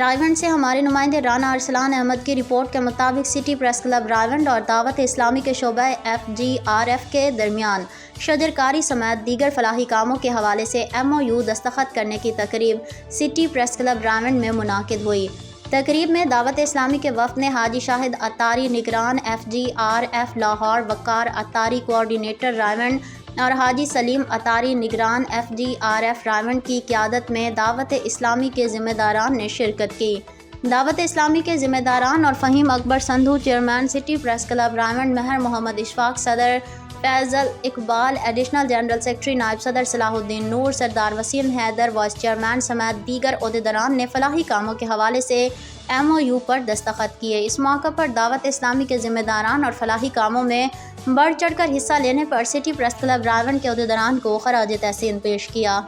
راولپنڈی سے ہمارے نمائندے رانا ارسلان احمد کی رپورٹ کے مطابق سٹی پریس کلب راولپنڈی اور دعوت اسلامی کے شعبہ FGRF کے درمیان شجرکاری سمیت دیگر فلاحی کاموں کے حوالے سے MOU دستخط کرنے کی تقریب سٹی پریس کلب راولپنڈی میں منعقد ہوئی۔ تقریب میں دعوت اسلامی کے وفد نے حاجی شاہد اتاری نگران FGRF لاہور، وقار اتاری کوآرڈینیٹر راولپنڈی اور حاجی سلیم اتاری نگران FGRF راولپنڈی کی قیادت میں دعوت اسلامی کے ذمہ داران نے شرکت کی۔ دعوت اسلامی کے ذمہ داران اور Fahim Akbar Sandhu chairman city press club Rawalpindi, Mehr Muhammad Ashfaq صدر، Faisal Iqbal additional general secretary, نائب صدر صلاح الدین نور، سردار وسیم حیدر وائس چیئرمین سمیت دیگر عہدیداران نے فلاحی کاموں کے حوالے سے MOU پر دستخط کیے۔ اس موقع پر دعوت اسلامی کے ذمہ داران اور فلاحی کاموں میں بڑھ چڑھ کر حصہ لینے پر سٹی پریس کلب راولپنڈی کے عہدیداران کو خراج تحسین پیش کیا۔